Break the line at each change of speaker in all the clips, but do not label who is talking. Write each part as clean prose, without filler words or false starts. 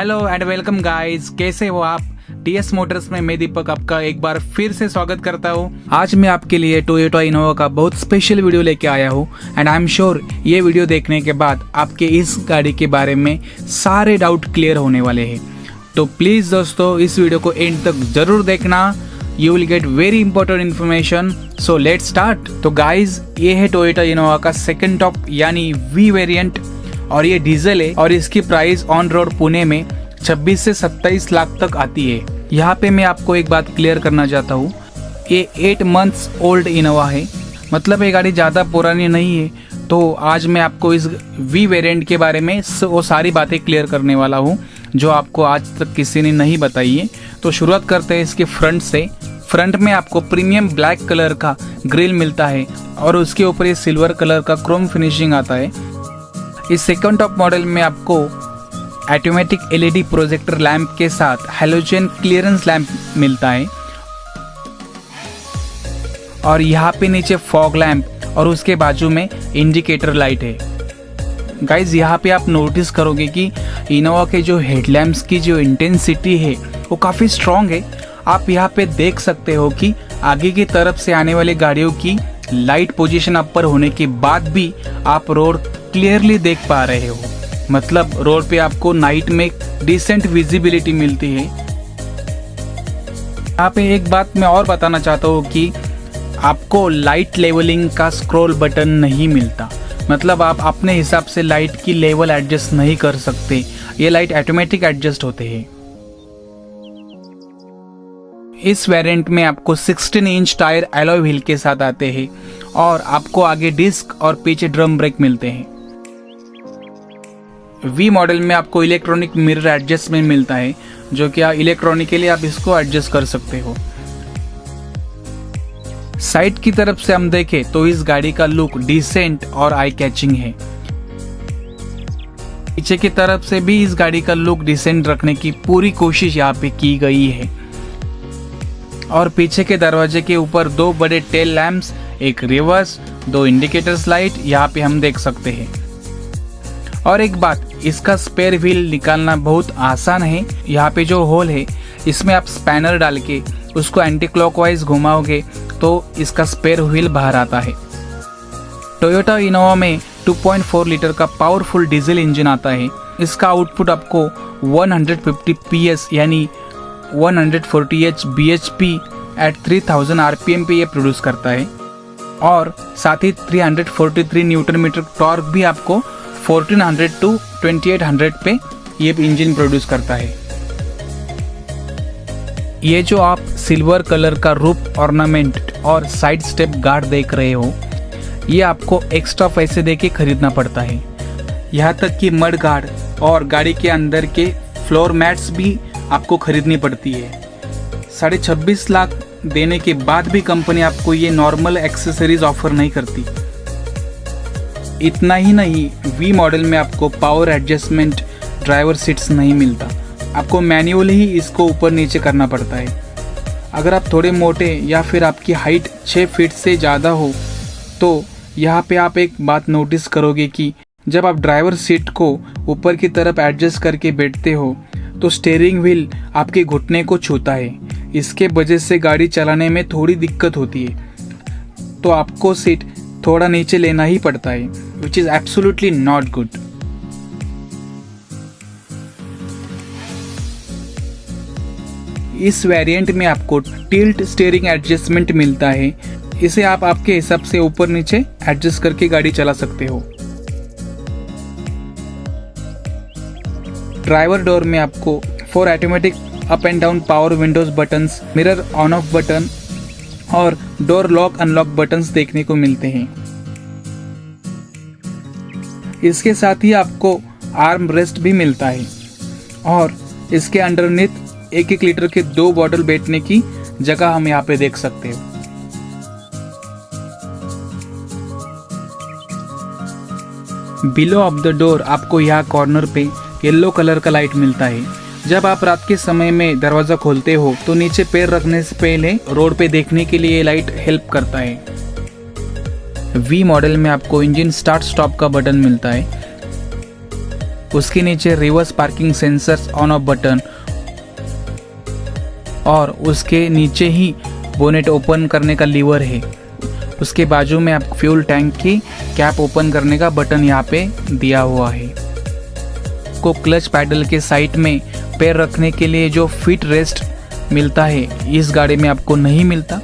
Hello and welcome guys, कैसे हो आप। टीएस मोटर्स में मैं दीपक आपका एक बार फिर से स्वागत करता हूँ। आज मैं आपके लिए टोयोटा इनोवा का बहुत स्पेशल वीडियो लेके आया हूँ एंड आई एम श्योर ये वीडियो देखने के बाद आपके इस गाड़ी के बारे में सारे डाउट क्लियर होने वाले हैं। तो प्लीज़ दोस्तों इस वीडियो को एंड तक जरूर देखना, you will get very important information. So let's start. तो गाइज ये है टोयोटा इनोवा का सेकंड टॉप यानी वी वेरिएंट और ये डीजल है और इसकी प्राइस ऑन रोड पुणे में 26 से 27 लाख तक आती है। यहाँ पे मैं आपको एक बात क्लियर करना चाहता हूँ, ये 8 मंथ्स ओल्ड इनोवा है, मतलब ये गाड़ी ज़्यादा पुरानी नहीं है। तो आज मैं आपको इस वी वेरिएंट के बारे में वो सारी बातें क्लियर करने वाला हूँ जो आपको आज तक किसी ने नहीं बताई है। तो शुरुआत करते हैं इसके फ्रंट से। फ्रंट में आपको प्रीमियम ब्लैक कलर का ग्रिल मिलता है और उसके ऊपर ये सिल्वर कलर का क्रोम फिनिशिंग आता है। इस सेकंड टॉप मॉडल में आपको ऑटोमेटिक एलईडी प्रोजेक्टर लैंप के साथ हैलोजन क्लियरेंस लैंप मिलता है और यहाँ पे नीचे फॉग लैंप और उसके बाजू में इंडिकेटर लाइट है। गाइज यहाँ पे आप नोटिस करोगे कि इनोवा के जो हेडलैम्प्स की जो इंटेंसिटी है वो काफ़ी स्ट्रॉन्ग है। आप यहाँ पे देख सकते हो कि आगे की तरफ से आने वाली गाड़ियों की लाइट पोजीशन अपर होने के बाद भी आप रोड क्लियरली देख पा रहे हो, मतलब रोड पे आपको नाइट में डिसेंट विजिबिलिटी मिलती है। यहाँ पे एक बात मैं और बताना चाहता हूँ कि आपको लाइट लेवलिंग का स्क्रॉल बटन नहीं मिलता, मतलब आप अपने हिसाब से लाइट की लेवल एडजस्ट नहीं कर सकते, ये लाइट ऑटोमेटिक एडजस्ट होते हैं। इस वेरिएंट में आपको 16 इंच टायर एलॉय व्हील के साथ आते हैं और आपको आगे डिस्क और पीछे ड्रम ब्रेक मिलते हैं। वी मॉडल में आपको इलेक्ट्रॉनिक मिरर एडजस्टमेंट मिलता है जो कि इलेक्ट्रॉनिकली आप इसको एडजस्ट कर सकते हो। साइड की तरफ से हम देखें तो इस गाड़ी का लुक डिसेंट और आई कैचिंग है। पीछे की तरफ से भी इस गाड़ी का लुक डिसेंट रखने की पूरी कोशिश यहाँ पे की गई है और पीछे के दरवाजे के ऊपर 2 बड़े टेल लैंप्स, एक रिवर्स, 2 इंडिकेटर्स लाइट यहाँ पे हम देख सकते हैं। और एक बात, इसका स्पेयर व्हील निकालना बहुत आसान है। यहाँ पे जो होल है इसमें आप स्पैनर डाल के उसको एंटी क्लॉकवाइज घुमाओगे तो इसका स्पेयर व्हील बाहर आता है। टोयोटा इनोवा में 2.4 लीटर का पावरफुल डीजल इंजन आता है। इसका आउटपुट आपको 150 PS यानी 140 bhp एट 3000 RPM पे ये प्रोड्यूस करता है और साथ ही 343 न्यूटन मीटर टॉर्क भी आपको 1400 टू 2800 पे ये इंजन प्रोड्यूस करता है। ये जो आप सिल्वर कलर का रूफ ऑर्नामेंट और साइड स्टेप गार्ड देख रहे हो, ये आपको एक्स्ट्रा पैसे देके खरीदना पड़ता है। यहाँ तक कि मड गार्ड और गाड़ी के अंदर के फ्लोर मैट्स भी आपको खरीदनी पड़ती है। 26.5 लाख देने के बाद भी कंपनी आपको ये नॉर्मल एक्सेसरीज ऑफर नहीं करती। इतना ही नहीं, वी मॉडल में आपको पावर एडजस्टमेंट ड्राइवर सीट्स नहीं मिलता, आपको मैन्युअली ही इसको ऊपर नीचे करना पड़ता है। अगर आप थोड़े मोटे या फिर आपकी हाइट 6 फीट से ज़्यादा हो तो यहाँ पे आप एक बात नोटिस करोगे कि जब आप ड्राइवर सीट को ऊपर की तरफ एडजस्ट करके बैठते हो तो स्टीयरिंग व्हील आपके घुटने को छूता है। इसके वजह से गाड़ी चलाने में थोड़ी दिक्कत होती है, तो आपको सीट थोड़ा नीचे लेना ही पड़ता है, which is absolutely not good. इस वेरिएंट में आपको टिल्ट स्टीयरिंग एडजस्टमेंट मिलता है, इसे आप आपके हिसाब से ऊपर नीचे एडजस्ट करके गाड़ी चला सकते हो। ड्राइवर डोर में आपको 4 automatic up and down power Windows buttons, mirror on off button और डोर लॉक अनलॉक बटन्स देखने को मिलते हैं। इसके साथ ही आपको आर्म रेस्ट भी मिलता है और इसके अंडरनीथ 1-1 लीटर के 2 बॉटल बैठने की जगह हम यहाँ पे देख सकते हो। बिलो ऑफ द डोर आपको यहाँ कॉर्नर पे येलो कलर का लाइट मिलता है। जब आप रात के समय में दरवाजा खोलते हो तो नीचे पैर रखने से पहले रोड पे देखने के लिए ये लाइट हेल्प करता है। वी मॉडल में आपको इंजन स्टार्ट स्टॉप का बटन मिलता है। उसके नीचे reverse parking sensors on off button और उसके नीचे ही बोनेट ओपन करने का लीवर है। उसके बाजू में आपको फ्यूल टैंक की कैप ओपन करने का बटन यहाँ पे दिया हुआ है। को क्लच पैडल के साइड में पैर रखने के लिए जो फिट रेस्ट मिलता है इस गाड़ी में आपको नहीं मिलता।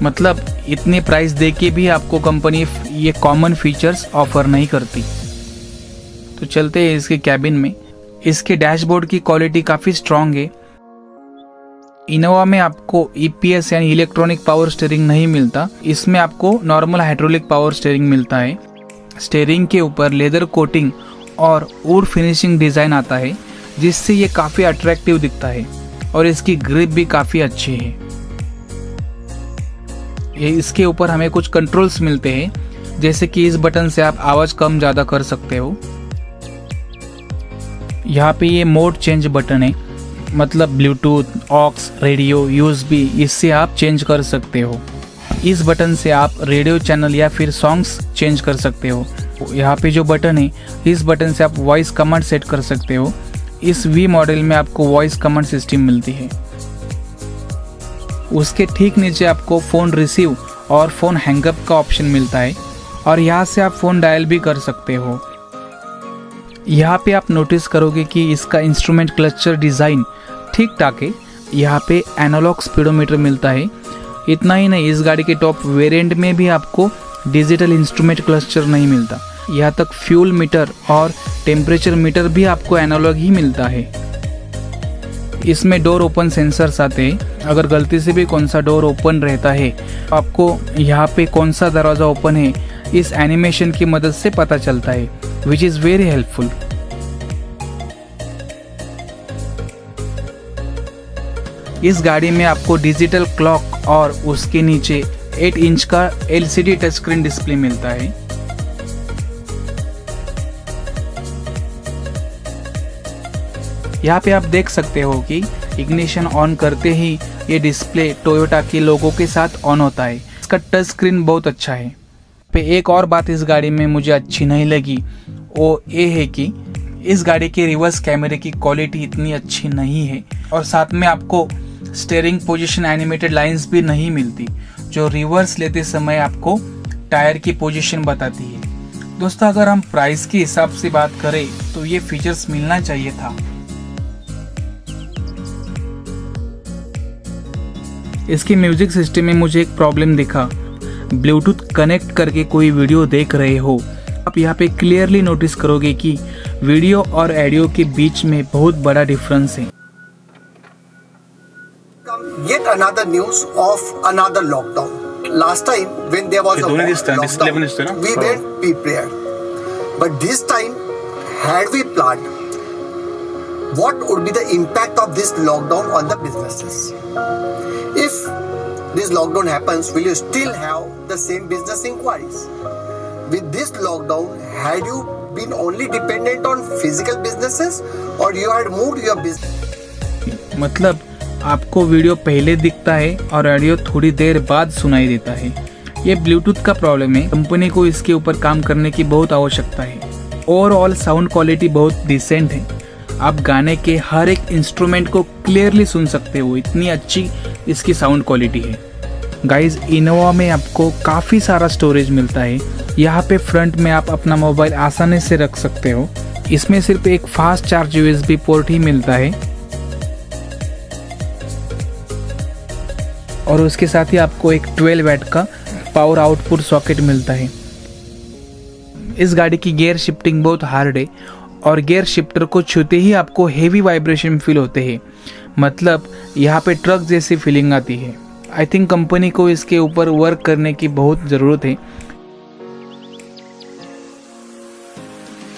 मतलब इतने प्राइस दे के भी आपको कंपनी ये कॉमन फीचर्स ऑफर नहीं करती। तो चलते हैं इसके कैबिन में। इसके डैशबोर्ड की क्वालिटी काफ़ी स्ट्रॉन्ग है। इनोवा में आपको EPS यानी इलेक्ट्रॉनिक पावर स्टीयरिंग नहीं मिलता, इसमें आपको नॉर्मल हाइड्रोलिक पावर स्टीयरिंग मिलता है। स्टीयरिंग के ऊपर लेदर कोटिंग और वुड फिनिशिंग डिज़ाइन आता है जिससे ये काफ़ी अट्रैक्टिव दिखता है और इसकी ग्रिप भी काफ़ी अच्छी है। ये इसके ऊपर हमें कुछ कंट्रोल्स मिलते हैं, जैसे कि इस बटन से आप आवाज़ कम ज़्यादा कर सकते हो। यहाँ पे ये मोड चेंज बटन है, मतलब ब्लूटूथ, ऑक्स, रेडियो, USB इससे आप चेंज कर सकते हो। इस बटन से आप रेडियो चैनल या फिर सॉन्ग्स चेंज कर सकते हो। यहाँ पे जो बटन है इस बटन से आप वॉइस कमांड सेट कर सकते हो। इस V मॉडल में आपको वॉइस कमांड सिस्टम मिलती है। उसके ठीक नीचे आपको फ़ोन रिसीव और फ़ोन हैंगअप का ऑप्शन मिलता है और यहाँ से आप फ़ोन डायल भी कर सकते हो। यहाँ पे आप नोटिस करोगे कि इसका इंस्ट्रूमेंट क्लस्टर डिज़ाइन ठीक ठाक है। यहाँ पे एनालॉग स्पीडोमीटर मिलता है। इतना ही नहीं, इस गाड़ी के टॉप वेरिएंट में भी आपको डिजिटल इंस्ट्रूमेंट क्लस्टर नहीं मिलता। यहाँ तक फ्यूल मीटर और टेम्परेचर मीटर भी आपको एनालॉग ही मिलता है। इसमें डोर ओपन सेंसर्स आते हैं। अगर गलती से भी कौन सा डोर ओपन रहता है आपको यहाँ पे कौन सा दरवाज़ा ओपन है इस एनिमेशन की मदद से पता चलता है, विच इज़ वेरी हेल्पफुल। इस गाड़ी में आपको डिजिटल क्लॉक और उसके नीचे 8 इंच का LCD टच स्क्रीन डिस्प्ले मिलता है। यहाँ पे आप देख सकते हो कि इग्निशन ऑन करते ही ये डिस्प्ले टोयोटा के लोगो के साथ ऑन होता है। इसका टच स्क्रीन बहुत अच्छा है। पे एक और बात इस गाड़ी में मुझे अच्छी नहीं लगी, वो ये है कि इस गाड़ी के रिवर्स कैमरे की क्वालिटी इतनी अच्छी नहीं है और साथ में आपको स्टीयरिंग पोजीशन एनिमेटेड लाइंस भी नहीं मिलती जो रिवर्स लेते समय आपको टायर की पोजीशन बताती है। दोस्तों, अगर हम प्राइस के हिसाब से बात करें तो ये फीचर्स मिलना चाहिए था। इसके म्यूजिक सिस्टम में मुझे एक प्रॉब्लम दिखा। ब्लूटूथ कनेक्ट करके कोई वीडियो देख रहे हो, आप यहाँ पे क्लियरली नोटिस करोगे कि वीडियो और ऑडियो के बीच में बहुत बड़ा डिफरेंस है।
Yet another news of another lockdown. Last time when there was a lockdown, we went prepared. But this time, had we planned, what would be the impact of this lockdown on the businesses? If this lockdown happens, will you still have the same business inquiries? With this lockdown, had you been only dependent on physical businesses or you had moved your business?
मतलब आपको video पहले दिखता है और audio थोड़ी देर बाद सुनाई देता है। ये ब्लूटूथ का प्रॉब्लम है। कंपनी को इसके ऊपर काम करने की बहुत आवश्यकता है। ओवरऑल साउंड क्वालिटी बहुत डिसेंट है। आप गाने के हर एक इंस्ट्रूमेंट को क्लियरली सुन सकते हो, इतनी अच्छी इसकी साउंड क्वालिटी है। गाइज, इनोवा में आपको काफ़ी सारा स्टोरेज मिलता है। यहाँ पे फ्रंट में आप अपना मोबाइल आसानी से रख सकते हो। इसमें सिर्फ एक फास्ट चार्ज USB पोर्ट ही मिलता है और उसके साथ ही आपको एक 12 वैट का पावर आउटपुट सॉकेट मिलता है। इस गाड़ी की गियर शिफ्टिंग बहुत हार्ड है और गियर शिफ्टर को छूते ही आपको हेवी वाइब्रेशन फील होते हैं। मतलब यहाँ पे ट्रक जैसी फीलिंग आती है। आई थिंक कंपनी को इसके ऊपर वर्क करने की बहुत ज़रूरत है।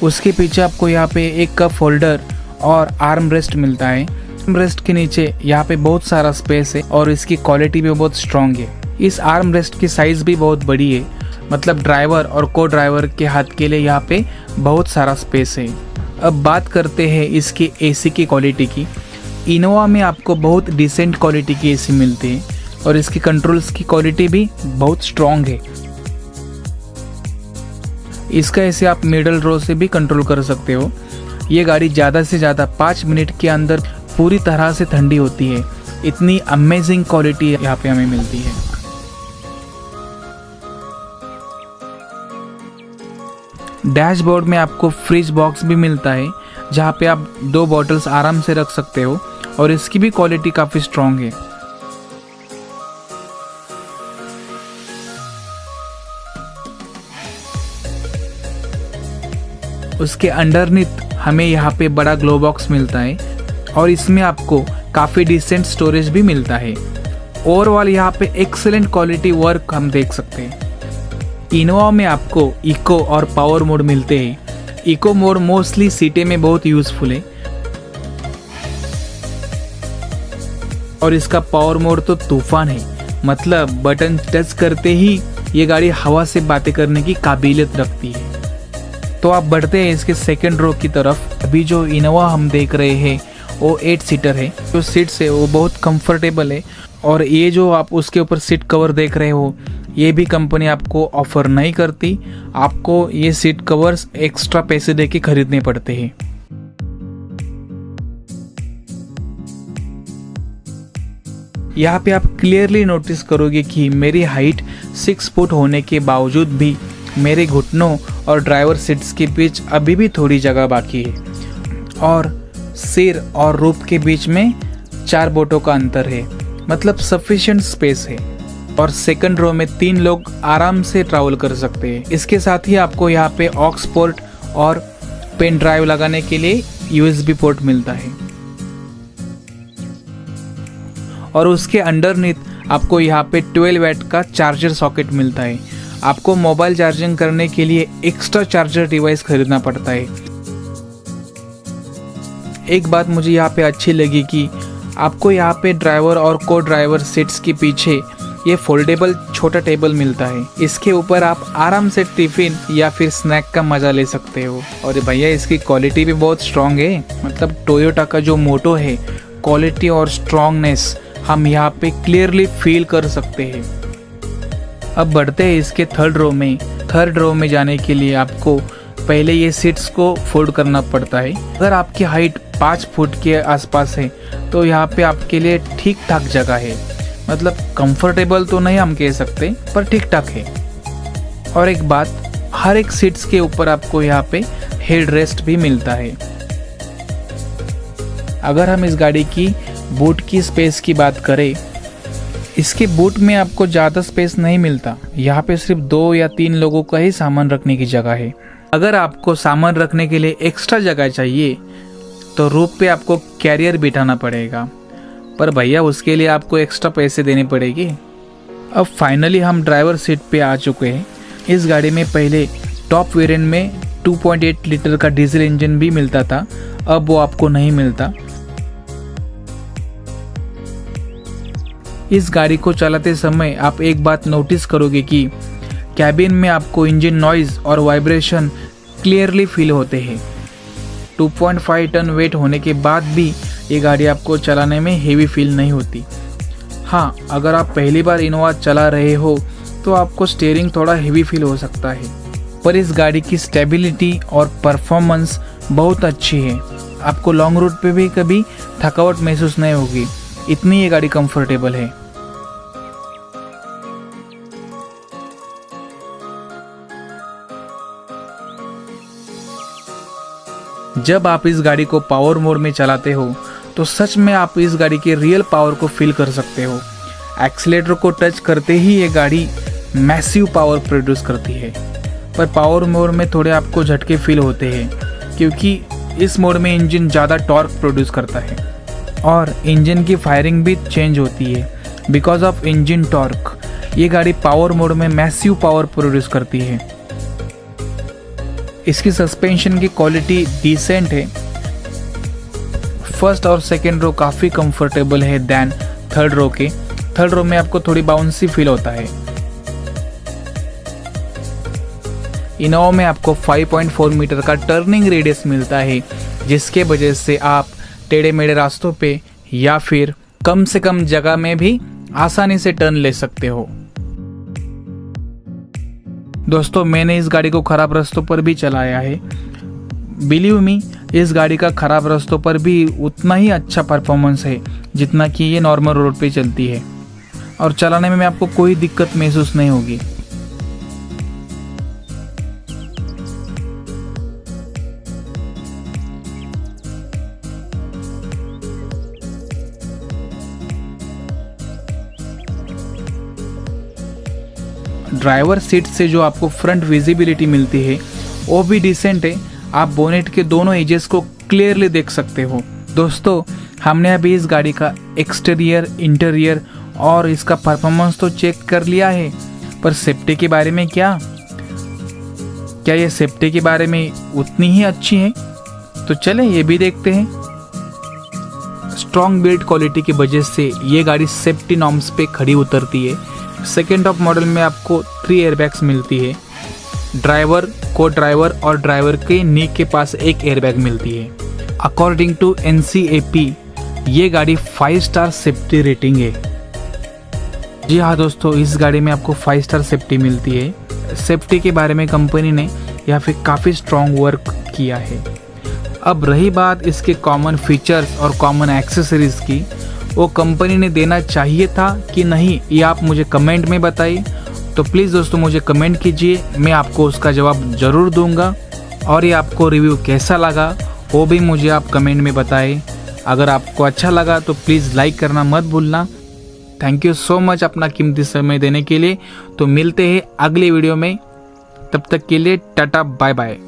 उसके पीछे आपको यहाँ पे एक कप होल्डर और आर्म रेस्ट मिलता है। आर्म रेस्ट के नीचे यहाँ पे बहुत सारा स्पेस है और इसकी क्वालिटी भी बहुत स्ट्रॉन्ग है। इस आर्म रेस्ट की साइज़ भी बहुत बड़ी है, मतलब ड्राइवर और को ड्राइवर के हाथ के लिए यहाँ पे बहुत सारा स्पेस है। अब बात करते हैं इसकी AC की क्वालिटी की। इनोवा में आपको बहुत डिसेंट क्वालिटी की AC मिलती है और इसकी कंट्रोल्स की क्वालिटी भी बहुत स्ट्रॉन्ग है। इसका AC आप मिडल रो से भी कंट्रोल कर सकते हो। ये गाड़ी ज़्यादा से ज़्यादा 5 मिनट के अंदर पूरी तरह से ठंडी होती है। इतनी अमेजिंग क्वालिटी यहाँ पे हमें मिलती है। डैशबोर्ड में आपको फ्रिज बॉक्स भी मिलता है, जहाँ पे आप 2 बॉटल्स आराम से रख सकते हो और इसकी भी क्वालिटी काफ़ी स्ट्रॉन्ग है। उसके अंडरनीथ हमें यहाँ पे बड़ा ग्लो बॉक्स मिलता है और इसमें आपको काफ़ी डिसेंट स्टोरेज भी मिलता है। ओवरऑल यहाँ पे एक्सेलेंट क्वालिटी वर्क हम देख सकते हैं। इनोवा में आपको इको और पावर मोड मिलते हैं। इको मोड मोस्टली सिटी में बहुत यूजफुल है और इसका पावर मोड तो तूफान है, मतलब बटन टच करते ही ये गाड़ी हवा से बातें करने की काबिलियत रखती है। तो आप बढ़ते हैं इसके सेकंड रो की तरफ। अभी जो इनोवा हम देख रहे हैं वो 8 सीटर है। जो सीट्स है वो बहुत कंफर्टेबल है और ये जो आप उसके ऊपर सीट कवर देख रहे हो ये भी कंपनी आपको ऑफर नहीं करती, आपको ये सीट कवर्स एक्स्ट्रा पैसे देके खरीदने पड़ते हैं। यहाँ पे आप क्लियरली नोटिस करोगे कि मेरी हाइट 6 फुट होने के बावजूद भी मेरे घुटनों और ड्राइवर सीट्स के बीच अभी भी थोड़ी जगह बाकी है और सिर और रूफ के बीच में 4 बोटों का अंतर है, मतलब सफिशिएंट स्पेस है और सेकंड रो में 3 लोग आराम से ट्रैवल कर सकते हैं। इसके साथ ही आपको यहाँ पे ऑक्स पोर्ट और पेन ड्राइव लगाने के लिए USB पोर्ट मिलता है और उसके अंडरनीथ आपको यहाँ पे 12 वैट का चार्जर सॉकेट मिलता है। आपको मोबाइल चार्जिंग करने के लिए एक्स्ट्रा चार्जर डिवाइस खरीदना पड़ता है। एक बात मुझे यहाँ पे अच्छी लगी कि आपको यहाँ पे ड्राइवर और को ड्राइवर सीट्स के पीछे ये फोल्डेबल छोटा टेबल मिलता है। इसके ऊपर आप आराम से टिफिन या फिर स्नैक का मजा ले सकते हो। और भैया इसकी क्वालिटी भी बहुत स्ट्रांग है, मतलब टोयोटा का जो मोटो है क्वालिटी और स्ट्रांगनेस हम यहाँ पे क्लियरली फील कर सकते हैं। अब बढ़ते हैं इसके थर्ड रो में जाने के लिए आपको पहले ये सीट्स को फोल्ड करना पड़ता है। अगर आपकी हाइट 5 फुट के आसपास है तो यहाँ पे आपके लिए ठीक ठाक जगह है, मतलब कंफर्टेबल तो नहीं हम कह सकते पर ठीक ठाक है। और एक बात, हर एक सीट्स के ऊपर आपको यहाँ पे हेड रेस्ट भी मिलता है। अगर हम इस गाड़ी की बूट की स्पेस की बात करें, इसके बूट में आपको ज़्यादा स्पेस नहीं मिलता। यहाँ पे सिर्फ 2 या 3 लोगों का ही सामान रखने की जगह है। अगर आपको सामान रखने के लिए एक्स्ट्रा जगह चाहिए तो रूफ पे आपको कैरियर बिठाना पड़ेगा, पर भैया उसके लिए आपको एक्स्ट्रा पैसे देने पड़ेंगे। अब फाइनली हम ड्राइवर सीट पे आ चुके हैं। इस गाड़ी में पहले टॉप वेरिएंट में 2.8 लीटर का डीजल इंजन भी मिलता था, अब वो आपको नहीं मिलता। इस गाड़ी को चलाते समय आप एक बात नोटिस करोगे कि कैबिन में आपको इंजन नॉइज और वाइब्रेशन क्लियरली फील होते हैं। 2.5 टन वेट होने के बाद भी ये गाड़ी आपको चलाने में हेवी फील नहीं होती। हाँ, अगर आप पहली बार इनोवा चला रहे हो तो आपको स्टीयरिंग थोड़ा हेवी फील हो सकता है, पर इस गाड़ी की स्टेबिलिटी और परफॉर्मेंस बहुत अच्छी है। आपको लॉन्ग रूट पे भी कभी थकावट महसूस नहीं होगी, इतनी ये गाड़ी कंफर्टेबल है। जब आप इस गाड़ी को पावर मोड में चलाते हो तो सच में आप इस गाड़ी के रियल पावर को फील कर सकते हो। एक्सीलेटर को टच करते ही ये गाड़ी मैसिव पावर प्रोड्यूस करती है, पर पावर मोड में थोड़े आपको झटके फील होते हैं क्योंकि इस मोड में इंजन ज़्यादा टॉर्क प्रोड्यूस करता है और इंजन की फायरिंग भी चेंज होती है। बिकॉज ऑफ इंजन टॉर्क ये गाड़ी पावर मोड में मैसिव पावर प्रोड्यूस करती है। इसकी सस्पेंशन की क्वालिटी डिसेंट है। फर्स्ट और सेकेंड रो काफ़ी कंफर्टेबल है दैन थर्ड रो के। थर्ड रो में आपको थोड़ी बाउंसी फील होता है। इनोवा में आपको 5.4 मीटर का टर्निंग रेडियस मिलता है, जिसके वजह से आप टेढ़े मेढ़े रास्तों पे या फिर कम से कम जगह में भी आसानी से टर्न ले सकते हो। दोस्तों, मैंने इस गाड़ी को खराब रास्तों पर भी चलाया है। बिलीव मी, इस गाड़ी का ख़राब रास्तों पर भी उतना ही अच्छा परफॉर्मेंस है जितना कि ये नॉर्मल रोड पे चलती है, और चलाने में आपको कोई दिक्कत महसूस नहीं होगी। ड्राइवर सीट से जो आपको फ्रंट विजिबिलिटी मिलती है वो भी डिसेंट है। आप बोनेट के दोनों एजेस को क्लियरली देख सकते हो। दोस्तों, हमने अभी इस गाड़ी का एक्सटीरियर, इंटीरियर और इसका परफॉर्मेंस तो चेक कर लिया है, पर सेफ्टी के बारे में क्या ये सेफ्टी के बारे में उतनी ही अच्छी है? तो चले ये भी देखते हैं। स्ट्रॉन्ग बिल्ड क्वालिटी की वजह से ये गाड़ी सेफ्टी नॉर्म्स पे खड़ी उतरती है। सेकेंड टॉप मॉडल में आपको 3 एयरबैग्स मिलती है। ड्राइवर, को ड्राइवर और ड्राइवर के नी के पास एक एयरबैग मिलती है। अकॉर्डिंग टू NCAP ये गाड़ी 5 स्टार सेफ्टी रेटिंग है। जी हाँ दोस्तों, इस गाड़ी में आपको 5 स्टार सेफ्टी मिलती है। सेफ्टी के बारे में कंपनी ने यहाँ पे काफ़ी स्ट्रॉन्ग वर्क किया है। अब रही बात इसके कॉमन फीचर्स और कॉमन एक्सेसरीज की, वो कंपनी ने देना चाहिए था कि नहीं, ये आप मुझे कमेंट में बताइए। तो प्लीज़ दोस्तों मुझे कमेंट कीजिए, मैं आपको उसका जवाब ज़रूर दूंगा। और ये आपको रिव्यू कैसा लगा वो भी मुझे आप कमेंट में बताएं। अगर आपको अच्छा लगा तो प्लीज़ लाइक करना मत भूलना। थैंक यू सो मच अपना कीमती समय देने के लिए। तो मिलते हैं अगले वीडियो में, तब तक के लिए टाटा बाय बाय।